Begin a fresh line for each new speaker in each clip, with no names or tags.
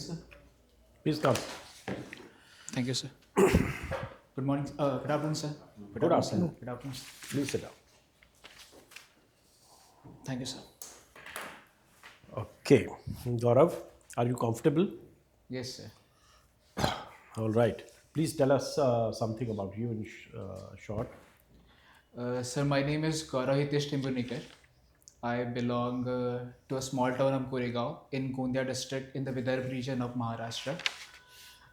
sir.
Please come.
Thank you, sir. Good morning. Good afternoon, sir.
Good afternoon.
Sir. Good afternoon, sir.
Please sit down.
Thank you, sir.
Okay. Gaurav, are you comfortable?
Yes, sir.
All right. Please tell us something about you in short.
Sir, my name is Gaurav Hitesh Tembhurnikar. I belong to a small town of Koregaon in Gondia district in the Vidarbha region of Maharashtra.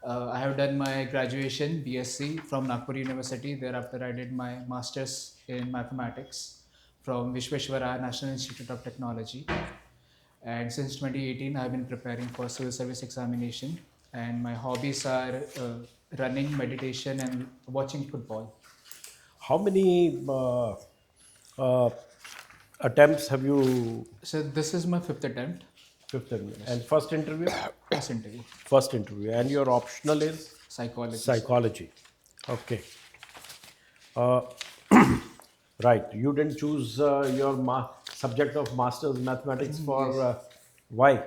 I have done my graduation BSc from Nagpur University. Thereafter, I did my master's in mathematics from Vishweshwaraya National Institute of Technology. And since 2018, I've been preparing for civil service examination. And my hobbies are running, meditation, and watching football.
How many uh, attempts have you?
So this is my fifth attempt,
Fifth and first interview?
first interview,
First interview. And your optional is
psychology.
psychology. Okay. Uh, right. You didn't choose your subject of master's mathematics for why?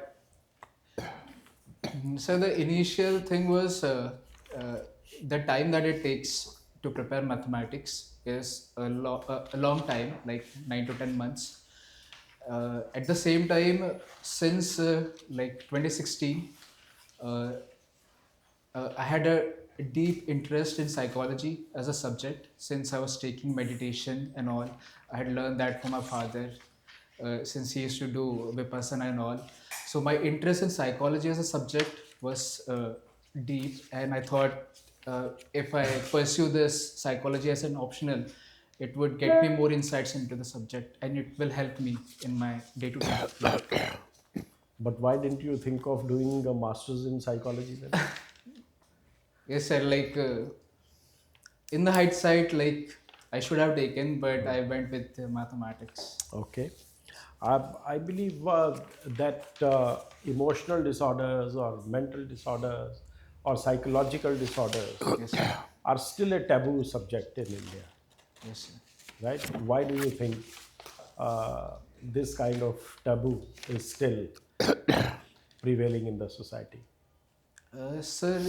So the initial thing was uh, the time that it takes to prepare mathematics is a long time, like 9 to 10 months. At the same time, since like 2016, uh, I had a deep interest in psychology as a subject since I was taking meditation and all. I had learned that from my father since he used to do Vipassana and all. So my interest in psychology as a subject was deep, and I thought if I pursue this psychology as an optional, it would get me more insights into the subject and it will help me in my day-to-day life.
But why didn't you think of doing a master's in psychology then?
Yes, sir. Like in the hindsight, like I should have taken, but I went with mathematics.
Okay. I believe that emotional disorders or mental disorders or psychological disorders
Yes, sir.
are still a taboo subject in India,
Yes, sir.
right? Why do you think this kind of taboo is still prevailing in the society?
Sir,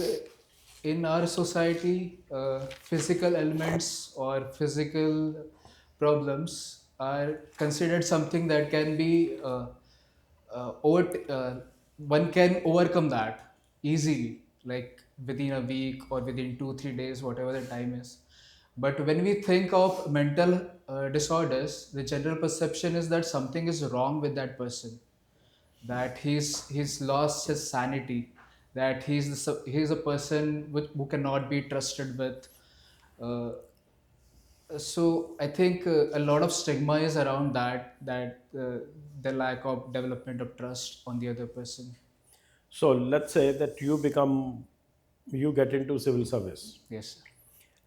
in our society, physical elements or physical problems are considered something that can be one can overcome that easily, like within a week or within 2 3 days, whatever the time is. But when we think of mental disorders, the general perception is that something is wrong with that person, that he's lost his sanity, that he's a person who cannot be trusted with. Uh, so I think a lot of stigma is around that the lack of development of trust on the other person.
So let's say that you get into civil service,
Yes, sir.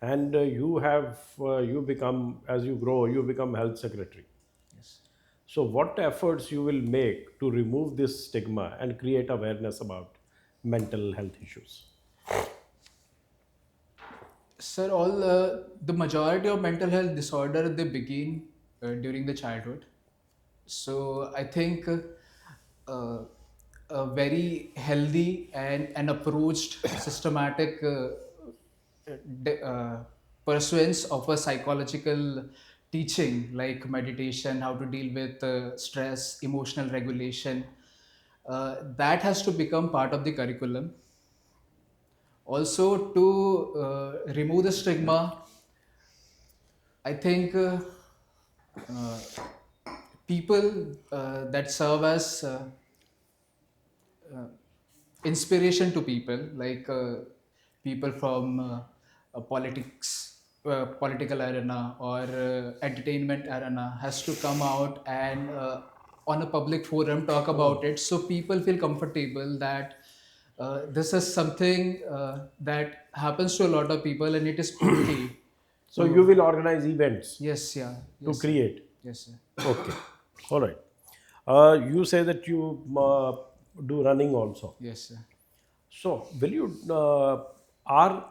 and you become, as you grow, you become health secretary.
Yes.
So, what efforts you will make to remove this stigma and create awareness about mental health issues?
Sir, all the majority of mental health disorder they begin during the childhood. So I think uh, a very healthy and an approached systematic de- uh, pursuance of a psychological teaching like meditation, how to deal with stress, emotional regulation, that has to become part of the curriculum. Also, to remove the stigma, I think uh, people that serve as uh, inspiration to people, like people from political arena or entertainment arena, has to come out and on a public forum talk about it, so people feel comfortable that this is something that happens to a lot of people and it is okay
So, you
to.
will organize events
Yes, yeah.
to
Yes, sir.
create.
Yes, sir.
Okay, all right. You say that you do running also.
Yes, sir.
So, will you are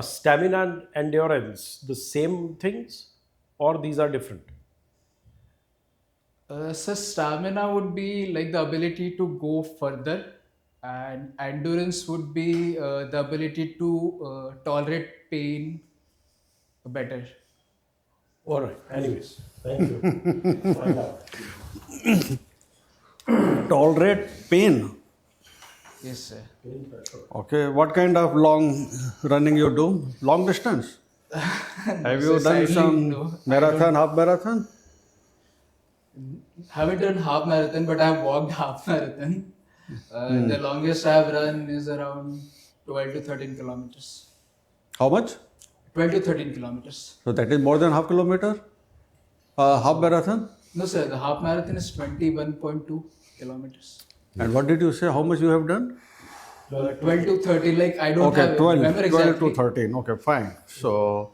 stamina and endurance the same things, or these are different?
So stamina would be like the ability to go further, And endurance would be the ability to tolerate pain better.
All right. Anyways, thank you. Find out.
Tolerate pain.
Yes, sir.
Okay, what kind of long running you do? Long distance?
No,
Have
sir,
you done
sadly,
some
no. I
marathon,
don't
half marathon?
haven't done half marathon, but I've walked half marathon. The longest I've run is around 12 to 13 kilometers.
How much?
12 to 13 kilometers.
So that is more than half kilometer? Half marathon?
No, sir, the half marathon is 21.2 kilometers.
And what did you say? How much you have done?
12 to 13, like I don't
Okay,
have
12,
remember
12
exactly.
to 13. Okay, fine. So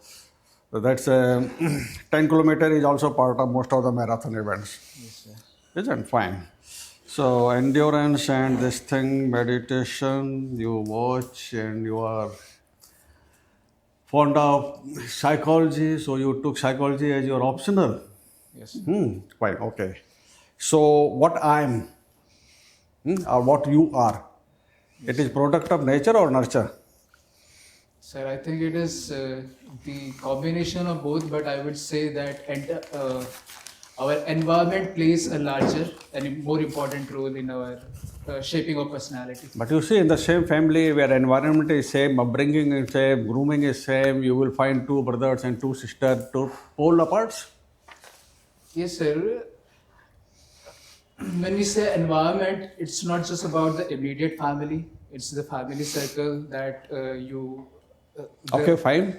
that's 10 kilometer is also part of most of the marathon events.
Yes, sir.
Isn't fine. So endurance and this thing, meditation, you watch and you are fond of psychology, so you took psychology as your optional.
Yes.
Fine, okay. So what I am, or what you are, it is product of nature or nurture?
Sir, I think it is the combination of both, but I would say that our environment plays a larger and more important role in our shaping of personality.
But you see, in the same family where environment is same, upbringing is same, grooming is same, you will find two brothers and two sisters, two pole apart.
Yes, sir. When we say environment, it's not just about the immediate family, it's the family circle that you.
Okay, fine.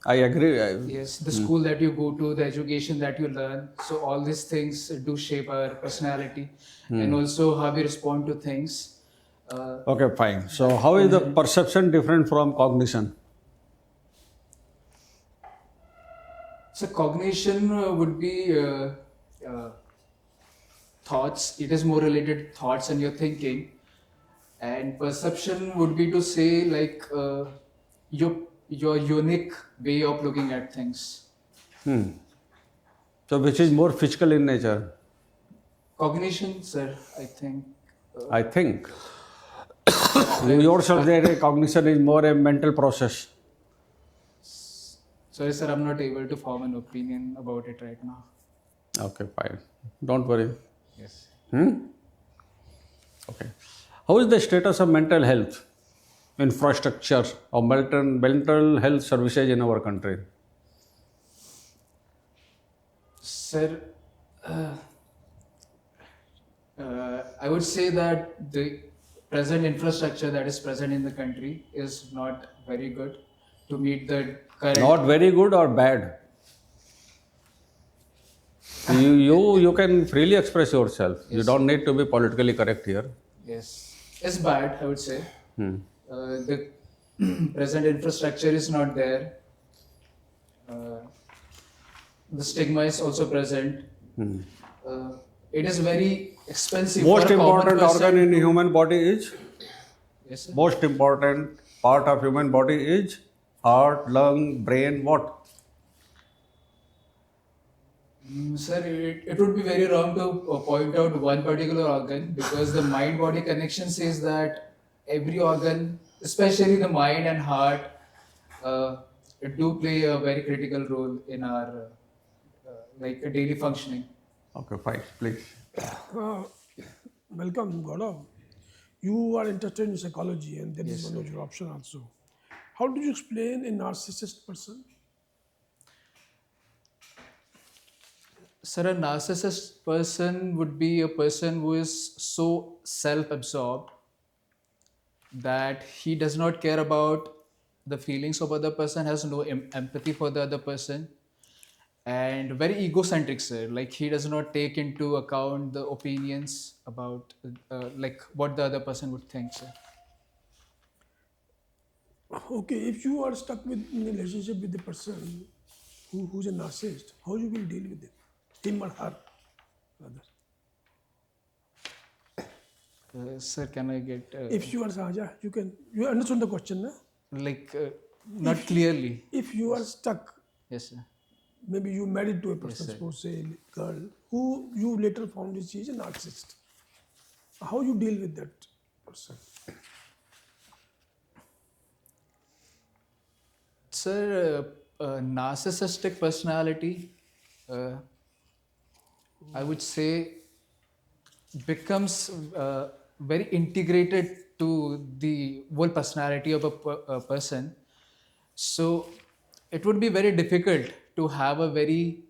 I agree.
Yes, the school that you go to, the education that you learn. So all these things do shape our personality, and also how we respond to things.
Okay, fine. So how is the perception different from cognition?
So cognition would be thoughts. It is more related to thoughts and your thinking, and perception would be to say like your unique way of looking at things.
So which is more physical in nature?
Cognition, sir, I think.
I think. You yourself say cognition is more a mental process.
Sorry, sir, I'm not able to form an opinion about it right now.
Okay, fine. Don't worry.
Yes.
Okay. How is the status of mental health infrastructure or mental health services in our country?
Sir, I would say that the present infrastructure that is present in the country is not very good to meet the current.
Not very good or bad? You can freely express yourself. You don't need to be politically correct here.
Yes, it's bad, I would say. The present infrastructure is not there. The stigma is also present. It is very expensive.
Most
for a common
important
person
organ in
to-
human body is?
Yes, sir.
Most important part of human body is heart, lung, brain, what?
Sir, it would be very wrong to point out one particular organ because the mind body connection says that every organ, especially the mind and heart, it do play a very critical role in our like daily functioning.
Okay, fine, please.
Welcome, Gaurav. You are interested in psychology, and that is
Yes,
one of your options also. How do you explain a narcissist person?
Sir, a narcissist person would be a person who is so self-absorbed that he does not care about the feelings of other person, has no empathy for the other person, and very egocentric, sir. Like he does not take into account the opinions about like what the other person would think, sir.
Okay, if you are stuck with in a relationship with a person who's a narcissist, how you will deal with him or her, rather?
Sir, can I get
If you are Sahaja, you understand the question, na?
like not clearly?
If you are stuck,
Yes, sir.
maybe you married to a person,
sir.
suppose say a girl, who you later found is she is a narcissist. How you deal with that person?
Sir, narcissistic personality, uh, I would say, becomes very integrated to the whole personality of a person. So it would be very difficult to have a very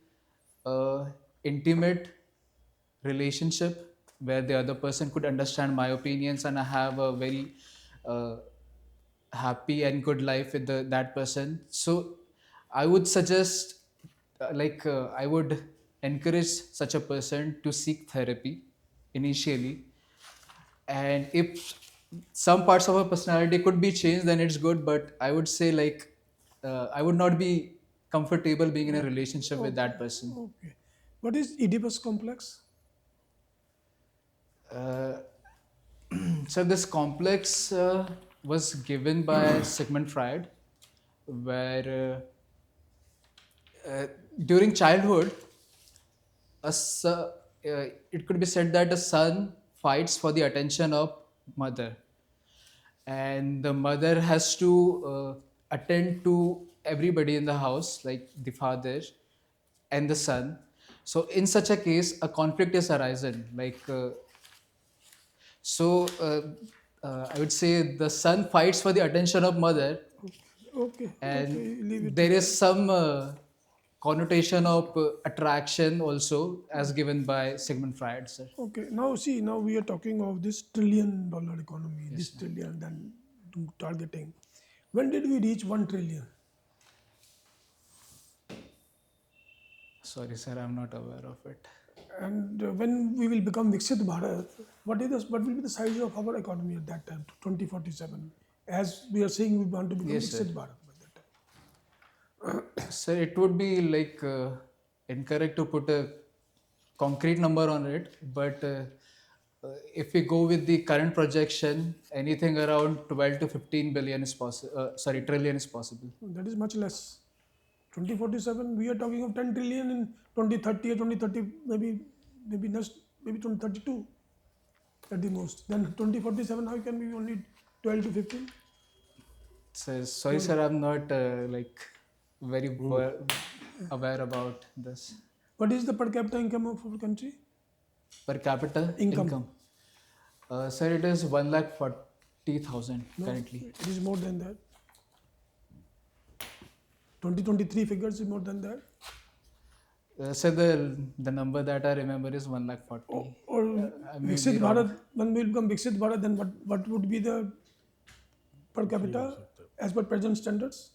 uh, intimate relationship where the other person could understand my opinions and I have a very uh, happy and good life with that person. So I would suggest, I would encourage such a person to seek therapy initially. And if some parts of a personality could be changed, then it's good. But I would say, I would not be comfortable being in a relationship with that person.
Okay. What is Oedipus complex?
Uh, so this complex was given by Sigmund Freud, where during childhood, it could be said that a son fights for the attention of mother, and the mother has to attend to everybody in the house, like the father and the son. So in such a case, a conflict is arisen. So I would say the son fights for the attention of mother,
Okay,
and
okay, leave it to
there is
that.
some connotation of attraction also, as given by Sigmund Freud, sir.
Okay, now see, now we are talking of this $1 trillion economy, this
Yes, sir.
trillion, then targeting. When did we reach 1 trillion?
Sorry, sir, I'm not aware of it.
And when we will become Viksit Bharat, what will be the size of our economy at that time, 2047? As we are saying, we want to become
Yes, sir.
Viksit Bharat by that time.
So it would be incorrect to put a concrete number on it, but if we go with the current projection, anything around 12 to 15 billion is possible. Trillion is possible.
That is much less. 2047, we are talking of 10 trillion in 2030 or 2030, maybe next, maybe 2032 at the most. Then 2047, how can we only 12 to 15?
So, sorry, sir, I'm not very aware about this.
What is the per capita income of our country?
Per capita
Income.
sir, it is 1,40,000
No,
currently.
it is more than that. 2023 figures is more than that.
So the number that I remember is 1,40,000.
Or
I may
Viksit
be wrong.
Bharat, when we will become Viksit Bharat, then what would be the per capita as per present standards?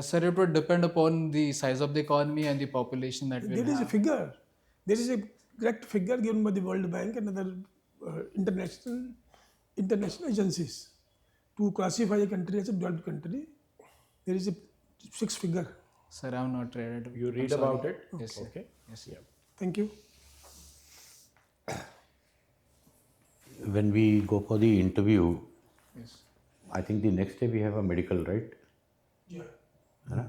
Sir, it would depend upon the size of the economy and the population that we'll
There is a
have.
figure. There is a correct figure given by the World Bank and other international agencies to classify a country as a developed country. There is a fixed figure.
Sir, I'm not read it.
You
I'm
read
sorry.
about it?
Yes, sir.
Okay.
Yes, sir.
Thank you.
When we go for the interview,
Yes.
I think the next day we have a medical, right?
Yeah.
Huh?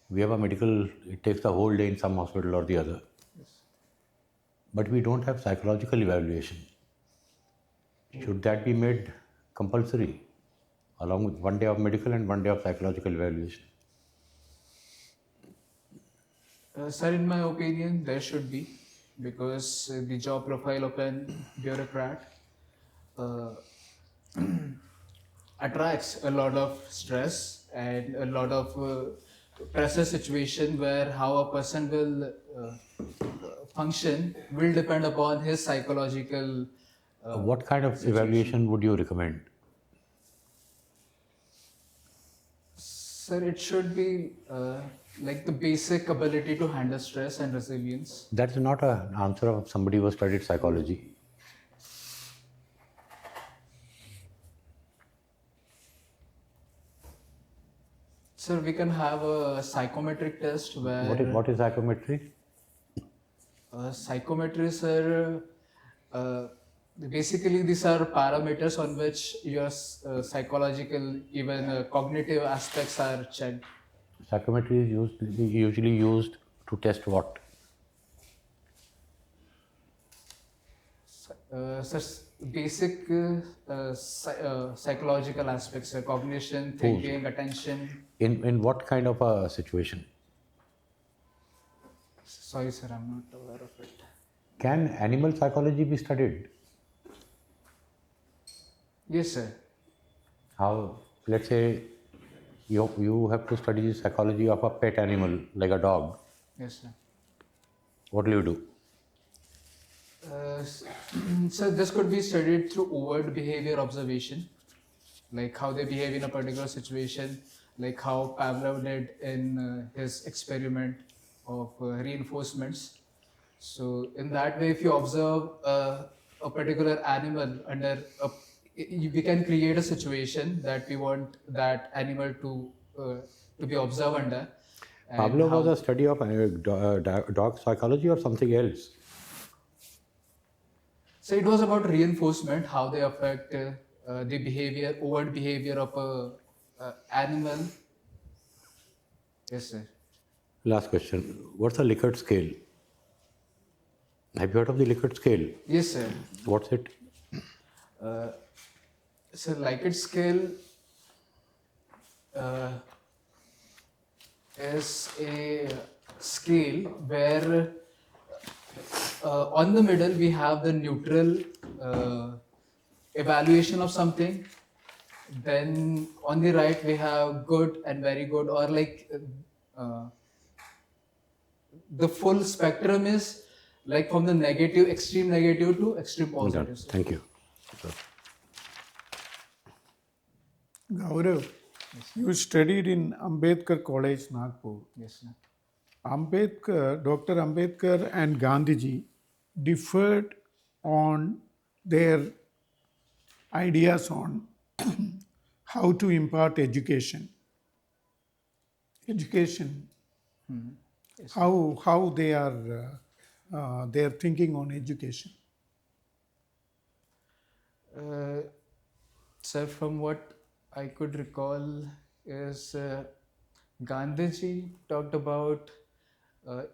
We have a medical, it takes the whole day in some hospital or the other. But we don't have psychological evaluation. Should that be made compulsory, along with 1 day of medical and 1 day of psychological evaluation?
Sir, in my opinion, there should be, because the job profile of an bureaucrat uh, attracts a lot of stress and a lot of pressure situation where how a person will function will depend upon his psychological.
What kind of evaluation would you recommend?
Sir, it should be like the basic ability to handle stress and resilience.
That's not an answer of somebody who has studied psychology.
Sir, we can have a psychometric test where
What is psychometry?
psychometry, sir, basically these are parameters on which your psychological, even cognitive aspects are checked.
Psychometry is usually used to test what?
Sir, basic psychological aspects, cognition,
Fools.
thinking, attention.
In what kind of a situation?
Sorry, sir, I'm not aware of it.
Can animal psychology be studied?
Yes, sir.
How, let's say, you have to study the psychology of a pet animal like a dog.
Yes, sir.
What will you do?
So this could be studied through overt behavior observation, like how they behave in a particular situation, like how Pavlov did in his experiment of reinforcements. So in that way, if you observe a particular animal under we can create a situation that we want that animal to be observed under, and
Pavlov was
how.
a study of dog psychology or something else?
So it was about reinforcement, how they affect the behavior, overt behavior of a animal. Yes, sir.
Last question. What's the Likert scale? Have you heard of the Likert scale?
Yes, sir.
What's it?
So Likert scale uh, is a scale where on the middle we have the neutral evaluation of something. Then on the right we have good and very good, or like the full spectrum is like from the negative, extreme negative to extreme
Done.
positive. So,
Thank you.
Gaurav, you studied in Ambedkar College, Nagpur.
yes, sir.
Dr. Ambedkar and Gandhiji differed on their ideas on how to impart education. Education, how they are their thinking on education.
Sir, from what I could recall is Gandhiji talked about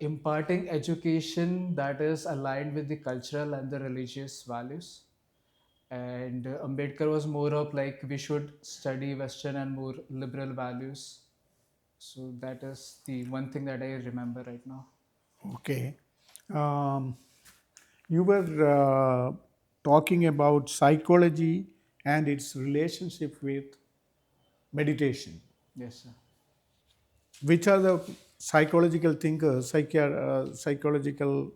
imparting education that is aligned with the cultural and the religious values. And Ambedkar was more of like we should study Western and more liberal values. So that is the one thing that I remember right now.
Okay. Um, you were talking about psychology and its relationship with meditation.
Yes, sir.
Which are the psychological thinkers, psychological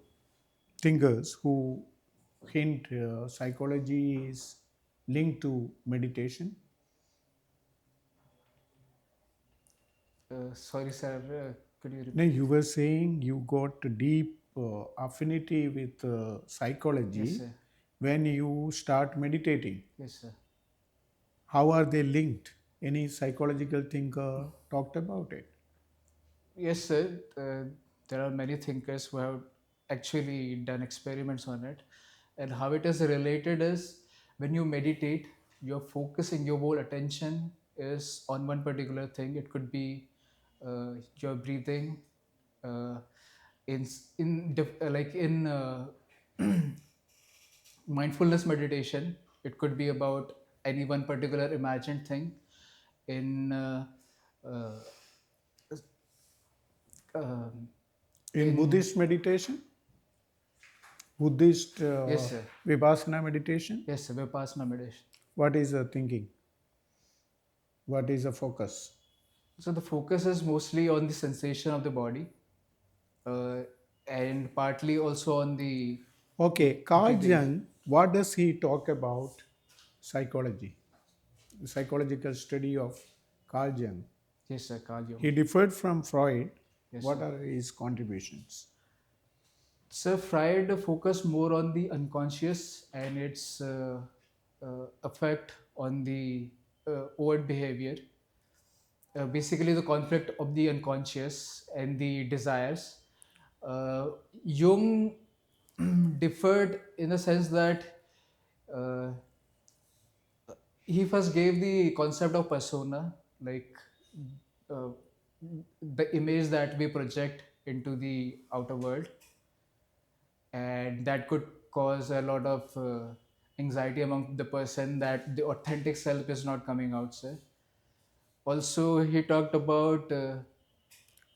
thinkers who hint psychology is linked to meditation?
Sorry, sir. Could you
No,
repeat?
you were saying you got a deep affinity with psychology
Yes, sir.
when you start meditating.
Yes, sir.
How are they linked? Any psychological thinker talked about it?
Yes, sir. There are many thinkers who have actually done experiments on it. And how it is related is when you meditate, you're focusing, your whole attention is on one particular thing. It could be your breathing, uh, like in mindfulness meditation. It could be about any one particular imagined thing. In uh, um,
In Buddhist meditation, Buddhist
yes, sir.
Vipassana meditation,
Yes, sir. Vipassana meditation.
what is the thinking? What is the focus?
So the focus is mostly on the sensation of the body, uh, and partly also on the
Okay, Carl
breathing.
Jung, what does he talk about psychology? The psychological study of Carl Jung.
Yes, sir. Cardio.
He differed from Freud.
Yes,
What
sir.
are his contributions?
So Freud focused more on the unconscious and its effect on the overt behavior. Basically, the conflict of the unconscious and the desires. Jung differed in the sense that uh, he first gave the concept of persona, like uh, the image that we project into the outer world, and that could cause a lot of anxiety among the person that the authentic self is not coming out, sir. Also, he talked about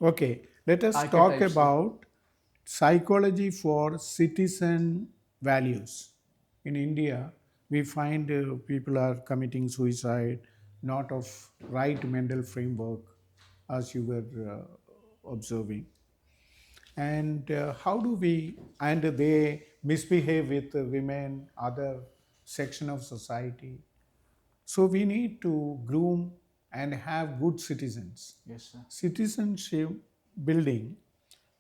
Okay, let us talk
archetypes, sir.
about psychology for citizen values. In India, we find people are committing suicide not of right mental framework, as you were observing. And how do we, and they misbehave with women, other section of society. So we need to groom and have good citizens.
Yes, sir.
Citizenship building,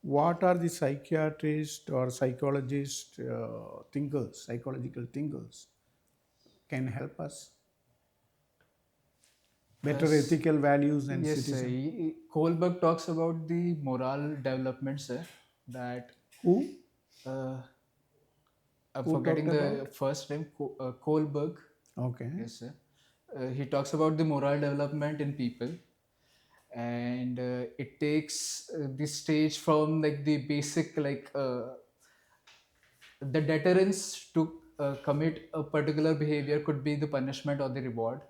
what are the psychiatrists or psychologists, thinkers, psychological thinkers can help us? Better
Yes,
ethical values and
yes, sir.
citizen.
Kohlberg talks about the moral development, sir. That
Who?
uh, I'm
Who talked
forgetting
about?
the first name, Kohlberg.
Okay.
Yes, sir. He talks about the moral development in people, and it takes the stage from like the basic the deterrence to commit a particular behavior could be the punishment or the reward.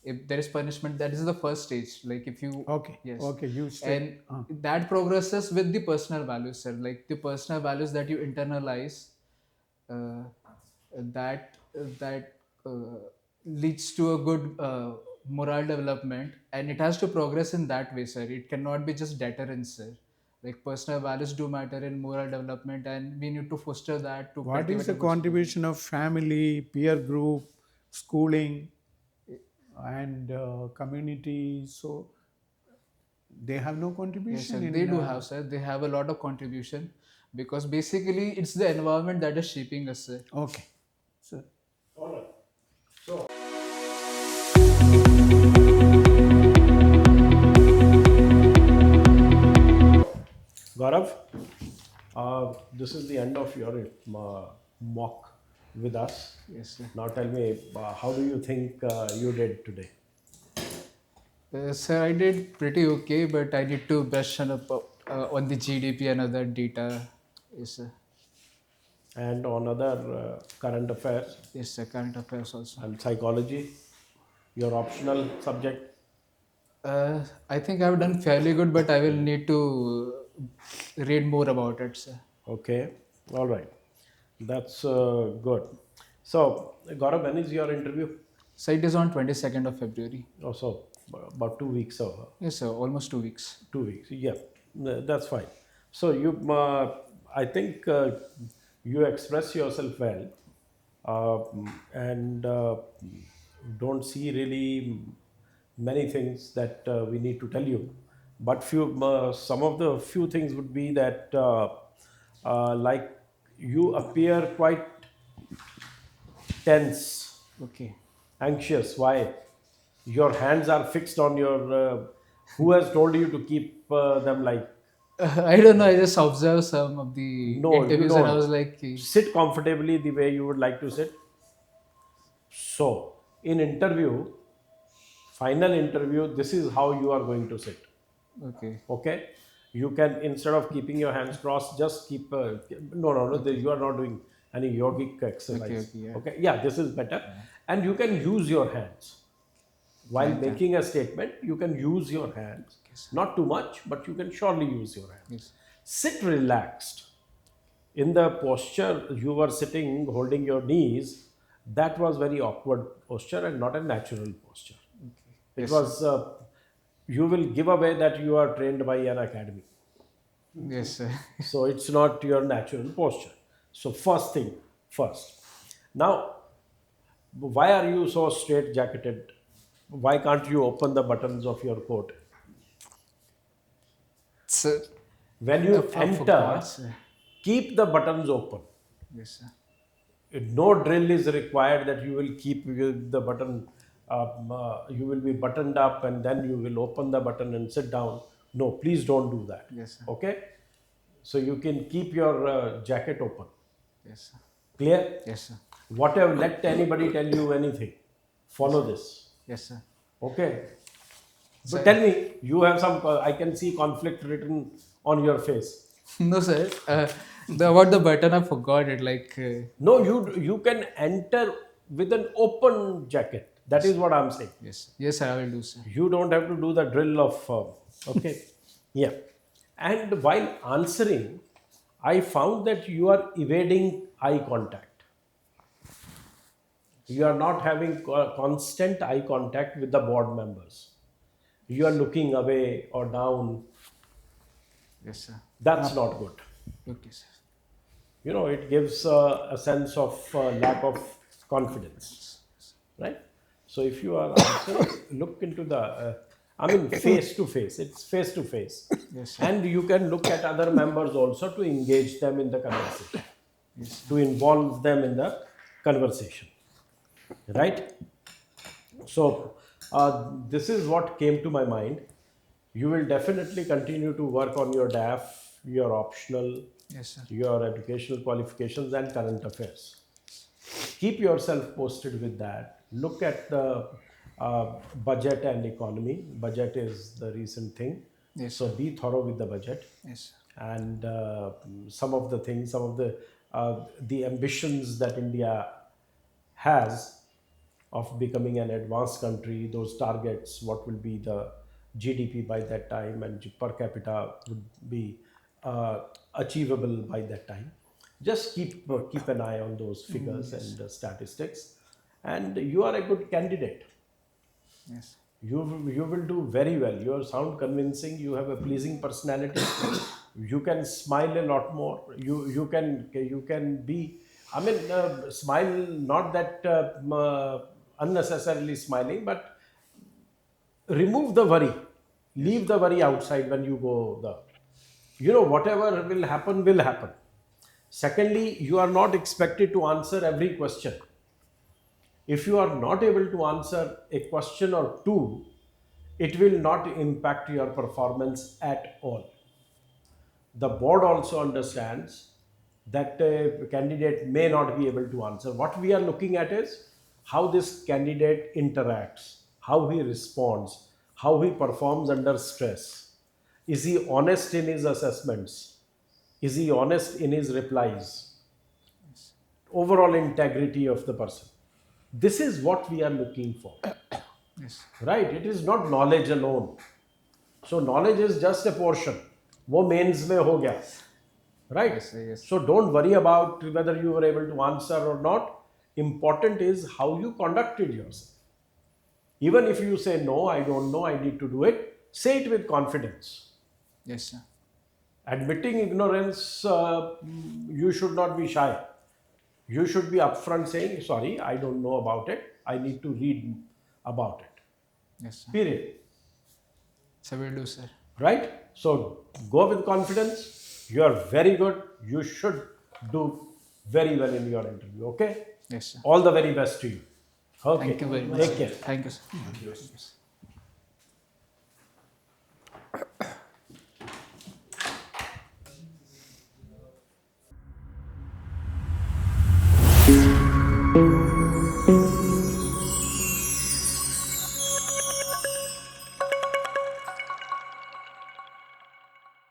If there is punishment, that is the first stage. Like if you,
Okay.
yes,
Okay. You stay.
and that progresses with the personal values, sir. Like the personal values that you internalize, uh, that leads to a good moral development, and it has to progress in that way, sir. It cannot be just deterrence, sir. Like personal values do matter in moral development, and we need to foster that to
What is
cultivate a
the
good citizen.
contribution of family, peer group, schooling, and community? So they have no
Yes,
contribution
sir. They
in.
do have, sir. They have a lot of contribution because basically it's the environment that is shaping us, sir.
Okay. So
All right. So, Gaurav, this is the end of your mock with us.
Yes, sir.
Now tell me, how do you think you did today?
Sir, I did pretty okay, but I need to brush on the GDP and other data. Yes, sir.
And on other current affairs
Yes, sir. Current affairs also.
and psychology, your optional subject?
I think I've done fairly good, but I will need to read more about it, sir.
Okay, all right. That's good. So, Gaurav, when is your interview?
So it is on 22nd of February.
Also, about 2 weeks or
Yes, sir. Almost 2 weeks.
2 weeks. Yeah, that's fine. So I think you express yourself well, and don't see really many things that we need to tell you. But some of the few things would be that, like you appear quite tense,
Okay.
anxious. Why? Your hands are fixed on your. Who has told you to keep them like?
I don't know. I just observed some of the
No, you
interviews and I
don't.
was like,
Sit comfortably the way you would like to sit. So, in interview, final interview, this is how you are going to sit.
okay.
Okay? You can, instead of keeping your hands crossed, just keep. No. You are not doing any yogic exercise.
Okay, yeah.
Okay? Yeah, this is better. And you can use your hands. While
Okay.
making a statement, you can use your hands. Not too much, but you can surely use your hands.
Yes.
Sit relaxed. In the posture you were sitting, holding your knees, that was very awkward posture and not a natural posture. It
Yes,
was, you will give away that you are trained by an academy.
Yes, sir.
So it's not your natural posture. So first thing first. Now, why are you so straight jacketed? Why can't you open the buttons of your coat?
So,
When you
for
enter,
God's sake.
keep the buttons open.
Yes, sir.
No drill is required that you will keep the button, you will be buttoned up and then you will open the button and sit down. No, please don't do that.
Yes, sir.
Okay? So you can keep your jacket open.
Yes, sir.
Clear?
Yes, sir.
Whatever, let anybody tell you anything. Follow this.
Yes, sir.
Okay? So
Sir.
tell me, you have some, I can see conflict written on your face.
No, sir. About the button, I forgot it. Like,
No, you can enter with an open jacket. That is what I'm saying.
yes, yes, sir, I will do, sir.
You don't have to do the drill of okay. Yeah. And while answering, I found that you are evading eye contact. You are not having constant eye contact with the board members. You are looking away or down.
Yes, sir.
That's not good.
Okay, sir.
It gives a sense of lack of confidence, right? So if you are answering, look into the face to face. It's face to face.
Yes, sir.
And you can look at other members also to engage them in the conversation, to involve them in the conversation, right? So this is what came to my mind. You will definitely continue to work on your DAF, your optional,
Yes, sir.
your educational qualifications and current affairs. Keep yourself posted with that. Look at the budget and economy. Budget is the recent thing.
Yes,
So be thorough with the budget.
Yes, sir.
And some of the things, some of the ambitions that India has of becoming an advanced country, those targets, what will be the GDP by that time, and per capita would be achievable by that time. Just keep an eye on those figures and statistics, and you are a good candidate.
Yes.
You will do very well. You sound convincing. You have a pleasing personality. You can smile a lot more. You can be. Smile, not that unnecessarily smiling, but remove the worry. Leave the worry outside when you go. Whatever will happen will happen. Secondly, you are not expected to answer every question. If you are not able to answer a question or two, it will not impact your performance at all. The board also understands that a candidate may not be able to answer. What we are looking at is how this candidate interacts, how he responds, how he performs under stress. Is he honest in his assessments? Is he honest in his replies? Overall integrity of the person. This is what we are looking for.
Yes.
Right? It is not knowledge alone. So knowledge is just a portion. वो mains में हो गया. Right?
Yes, yes.
So don't worry about whether you were able to answer or not. Important is how you conducted yourself. Even if you say, no, I don't know, I need to do it, say it with confidence.
Yes, sir.
Admitting ignorance, you should not be shy. You should be upfront saying, sorry, I don't know about it. I need to read about it.
Yes, sir.
Period.
So will do, sir.
Right? So go with confidence. You are very good. You should do very well in your interview. Okay?
Yes, sir.
All the very best to you. Okay.
Thank you very much.
Take care.
Thank you, sir.